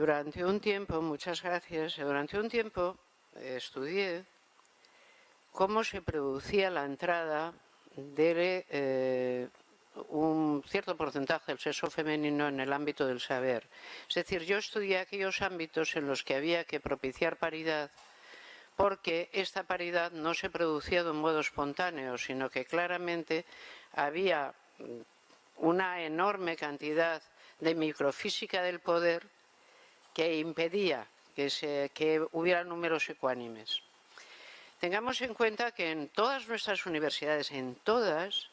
durante un tiempo, muchas gracias, durante un tiempo estudié cómo se producía la entrada de un cierto porcentaje del sexo femenino en el ámbito del saber. Es decir, yo estudié aquellos ámbitos en los que había que propiciar paridad, porque esta paridad no se producía de un modo espontáneo, sino que claramente había una enorme cantidad de microfísica del poder que impedía que hubiera números ecuánimes. Tengamos en cuenta que en todas nuestras universidades, en todas,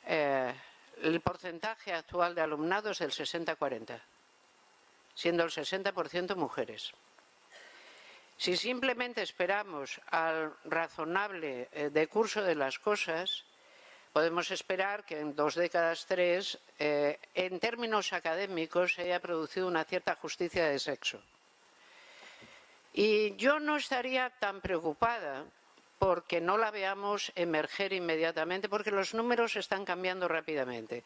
el porcentaje actual de alumnado es del 60-40, siendo el 60% mujeres. Si simplemente esperamos al razonable decurso de las cosas, podemos esperar que en 2 décadas, 3, en términos académicos, se haya producido una cierta justicia de sexo. Y yo no estaría tan preocupada porque no la veamos emerger inmediatamente, porque los números están cambiando rápidamente.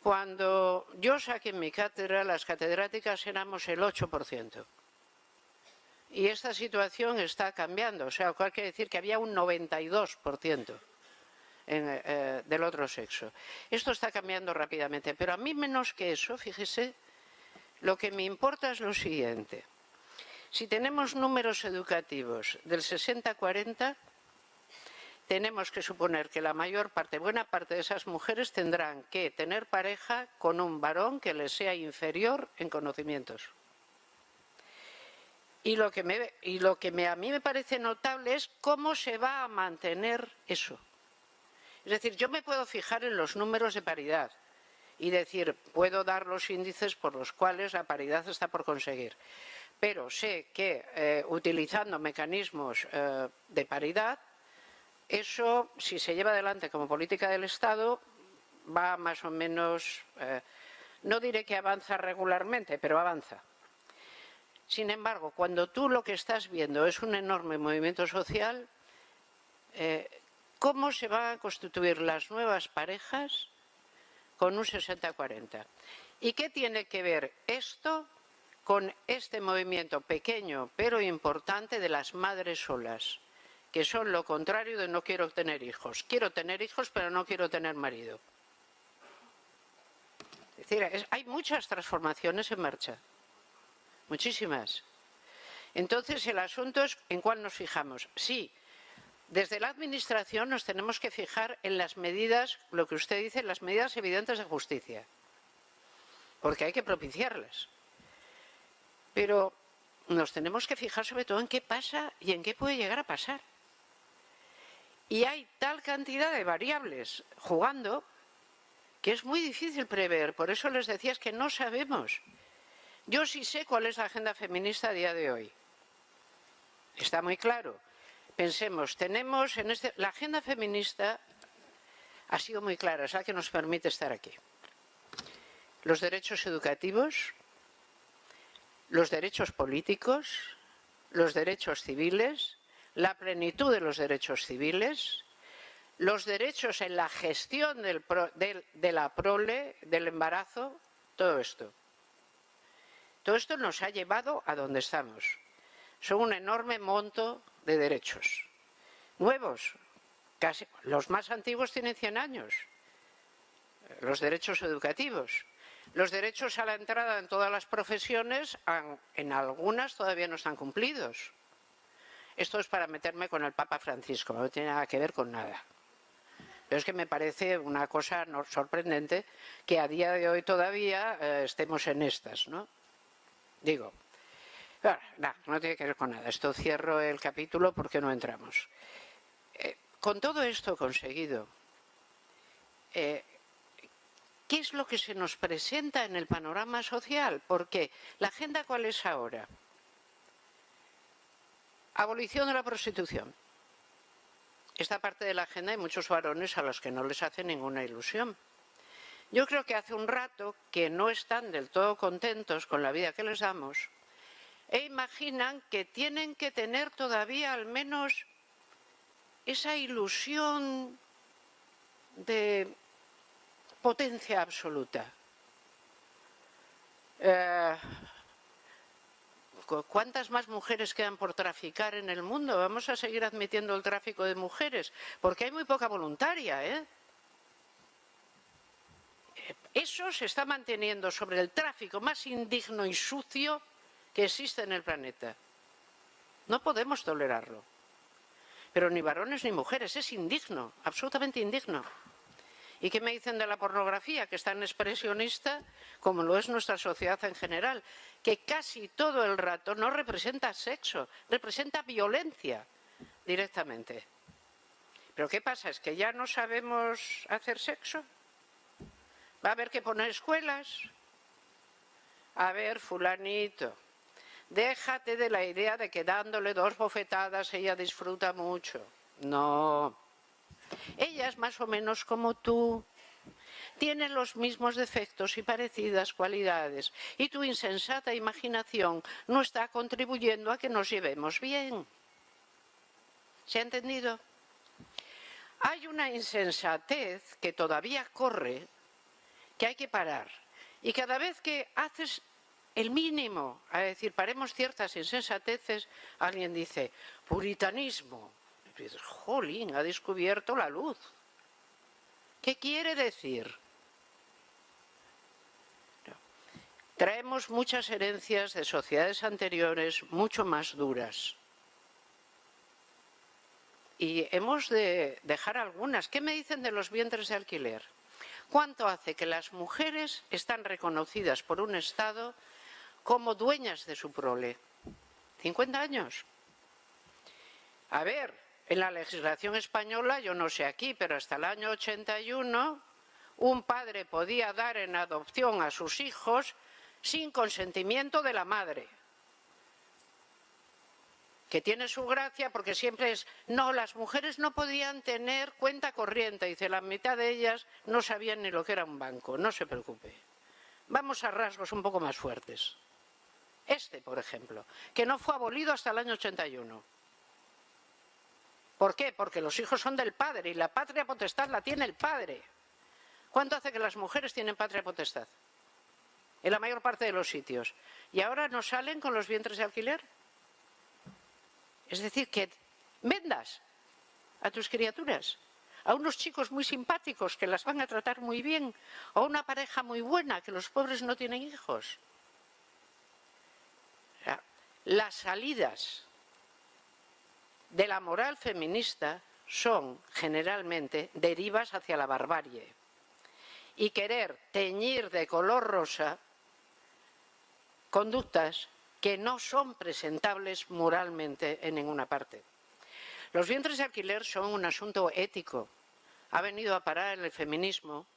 Cuando yo saqué en mi cátedra, las catedráticas éramos el 8%. Y esta situación está cambiando, o sea, lo cual quiere decir que había un 92% del otro sexo. Esto está cambiando rápidamente, pero a mí menos que eso, fíjese, lo que me importa es lo siguiente. Si tenemos números educativos del 60-40, tenemos que suponer que la mayor parte, buena parte de esas mujeres tendrán que tener pareja con un varón que les sea inferior en conocimientos. Y lo que a mí me parece notable es cómo se va a mantener eso. Es decir, yo me puedo fijar en los números de paridad y decir, puedo dar los índices por los cuales la paridad está por conseguir. Pero sé que utilizando mecanismos de paridad, eso, si se lleva adelante como política del Estado, va más o menos, no diré que avanza regularmente, pero avanza. Sin embargo, cuando tú lo que estás viendo es un enorme movimiento social, ¿cómo se van a constituir las nuevas parejas con un 60-40? ¿Y qué tiene que ver esto con este movimiento pequeño pero importante de las madres solas, que son lo contrario de no quiero tener hijos? Quiero tener hijos pero no quiero tener marido. Es decir, hay muchas transformaciones en marcha, muchísimas. Entonces el asunto es en cuál nos fijamos. Sí, desde la administración nos tenemos que fijar en las medidas, lo que usted dice, las medidas evidentes de justicia, porque hay que propiciarlas. Pero nos tenemos que fijar sobre todo en qué pasa y en qué puede llegar a pasar. Y hay tal cantidad de variables jugando que es muy difícil prever. Por eso les decía, es que no sabemos. Yo sí sé cuál es la agenda feminista a día de hoy. Está muy claro. Pensemos, tenemos la agenda feminista ha sido muy clara, es la que nos permite estar aquí. Los derechos educativos, los derechos políticos, los derechos civiles, la plenitud de los derechos civiles, los derechos en la gestión de la prole, del embarazo, todo esto. Todo esto nos ha llevado a donde estamos. Son un enorme monto de derechos. Nuevos, casi los más antiguos tienen 100 años. Los derechos educativos. Los derechos a la entrada en todas las profesiones, en algunas todavía no están cumplidos. Esto es para meterme con el Papa Francisco, no tiene nada que ver con nada. Pero es que me parece una cosa sorprendente que a día de hoy todavía estemos en estas, ¿no? Digo, no tiene que ver con nada. Esto cierro el capítulo porque no entramos. Con todo esto conseguido, ¿qué es lo que se nos presenta en el panorama social? Porque la agenda, ¿cuál es ahora? Abolición de la prostitución. Esta parte de la agenda hay muchos varones a los que no les hace ninguna ilusión. Yo creo que hace un rato que no están del todo contentos con la vida que les damos e imaginan que tienen que tener todavía al menos esa ilusión de potencia absoluta. ¿cuántas más mujeres quedan por traficar en el mundo? Vamos a seguir admitiendo el tráfico de mujeres, porque hay muy poca voluntaria, ¿eh? Eso se está manteniendo sobre el tráfico más indigno y sucio que existe en el planeta. No podemos tolerarlo. Pero ni varones ni mujeres, es indigno, absolutamente indigno. ¿Y qué me dicen de la pornografía, que es tan expresionista como lo es nuestra sociedad en general? Que casi todo el rato no representa sexo, representa violencia directamente. ¿Pero qué pasa? ¿Es que ya no sabemos hacer sexo? ¿Va a haber que poner escuelas? A ver, fulanito, déjate de la idea de que dándole 2 bofetadas ella disfruta mucho. No. Ella es más o menos como tú. Tiene los mismos defectos y parecidas cualidades. Y tu insensata imaginación no está contribuyendo a que nos llevemos bien. ¿Se ha entendido? Hay una insensatez que todavía corre, que hay que parar. Y cada vez que haces el mínimo, a decir, paremos ciertas insensateces, alguien dice, puritanismo. Y dices, jolín, ha descubierto la luz. ¿Qué quiere decir? Traemos muchas herencias de sociedades anteriores mucho más duras. Y hemos de dejar algunas. ¿Qué me dicen de los vientres de alquiler? ¿Cuánto hace que las mujeres están reconocidas por un Estado como dueñas de su prole? 50 años. A ver, en la legislación española, yo no sé aquí, pero hasta el año 81, un padre podía dar en adopción a sus hijos sin consentimiento de la madre. Que tiene su gracia porque siempre es, no, las mujeres no podían tener cuenta corriente. Dice, la mitad de ellas no sabían ni lo que era un banco, no se preocupe. Vamos a rasgos un poco más fuertes. Por ejemplo, que no fue abolido hasta el año 81. ¿Por qué? Porque los hijos son del padre y la patria potestad la tiene el padre. ¿Cuánto hace que las mujeres tienen patria potestad? En la mayor parte de los sitios. ¿Y ahora no salen con los vientres de alquiler? Es decir, que vendas a tus criaturas, a unos chicos muy simpáticos que las van a tratar muy bien, o a una pareja muy buena, que los pobres no tienen hijos. O sea, las salidas de la moral feminista son generalmente derivas hacia la barbarie. Y querer teñir de color rosa conductas que no son presentables moralmente en ninguna parte. Los vientres de alquiler son un asunto ético. Ha venido a parar el feminismo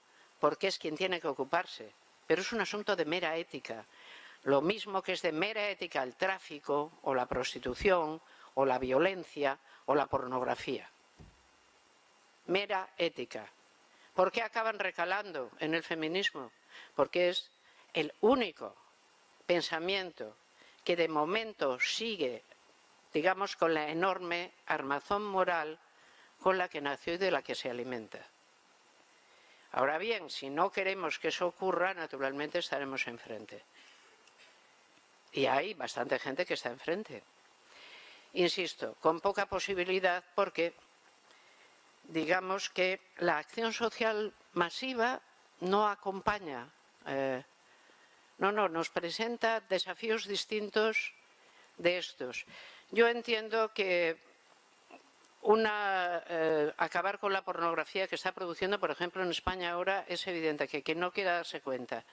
porque es quien tiene que ocuparse, pero es un asunto de mera ética. Lo mismo que es de mera ética el tráfico, o la prostitución, o la violencia, o la pornografía. Mera ética. ¿Por qué acaban recalando en el feminismo? Porque es el único pensamiento que de momento sigue, digamos, con la enorme armazón moral con la que nació y de la que se alimenta. Ahora bien, si no queremos que eso ocurra, naturalmente estaremos enfrente. Y hay bastante gente que está enfrente. Insisto, con poca posibilidad porque, digamos que la acción social masiva no acompaña, nos presenta desafíos distintos de estos. Yo entiendo que acabar con la pornografía que está produciendo, por ejemplo, en España ahora, es evidente que quien no quiera darse cuenta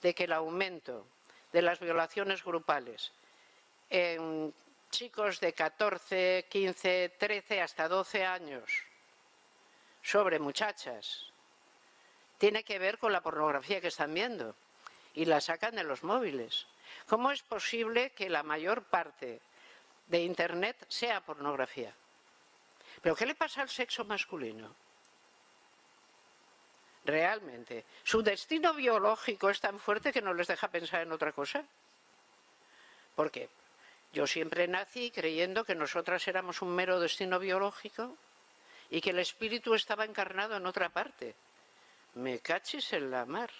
de que el aumento de las violaciones grupales en chicos de 14, 15, 13, hasta 12 años sobre muchachas tiene que ver con la pornografía que están viendo y la sacan de los móviles. ¿Cómo es posible que la mayor parte de Internet sea pornografía? ¿Pero qué le pasa al sexo masculino? Realmente, ¿su destino biológico es tan fuerte que no les deja pensar en otra cosa? Porque yo siempre nací creyendo que nosotras éramos un mero destino biológico y que el espíritu estaba encarnado en otra parte. Me cachis en la mar.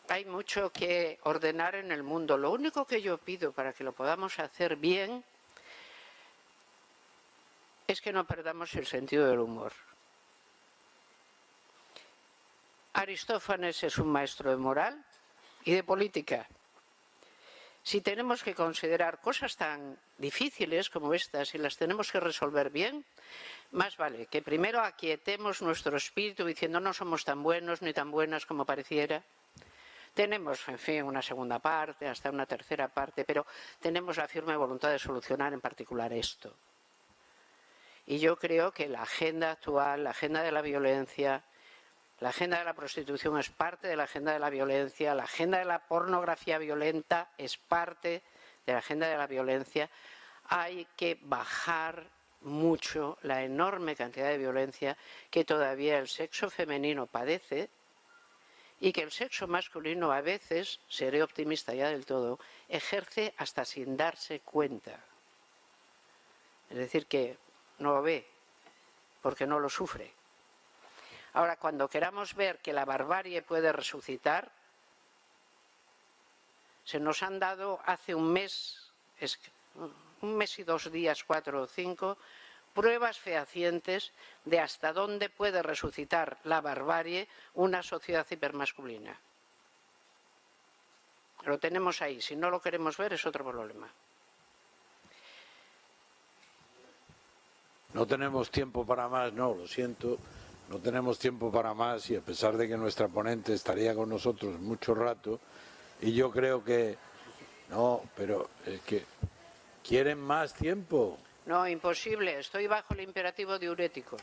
hay mucho que ordenar en el mundo. Lo único que yo pido para que lo podamos hacer bien es que no perdamos el sentido del humor. Aristófanes es un maestro de moral y de política. Si tenemos que considerar cosas tan difíciles como estas y las tenemos que resolver bien, más vale que primero aquietemos nuestro espíritu diciendo no somos tan buenos ni tan buenas como pareciera. Tenemos, en fin, una segunda parte, hasta una tercera parte, pero tenemos la firme voluntad de solucionar en particular esto. Y yo creo que la agenda actual, la agenda de la violencia, la agenda de la prostitución es parte de la agenda de la violencia, la agenda de la pornografía violenta es parte de la agenda de la violencia. Hay que bajar mucho la enorme cantidad de violencia que todavía el sexo femenino padece y que el sexo masculino a veces, seré optimista ya del todo, ejerce hasta sin darse cuenta. Es decir, que no lo ve porque no lo sufre. Ahora, cuando queramos ver que la barbarie puede resucitar, se nos han dado hace un mes y 2 días, 4 o 5, pruebas fehacientes de hasta dónde puede resucitar la barbarie una sociedad hipermasculina. Lo tenemos ahí. Si no lo queremos ver es otro problema. No tenemos tiempo para más, no, lo siento. No tenemos tiempo para más y a pesar de que nuestra ponente estaría con nosotros mucho rato, y yo creo que... No, pero es que... ¿Quieren más tiempo? No, imposible. Estoy bajo el imperativo diurético.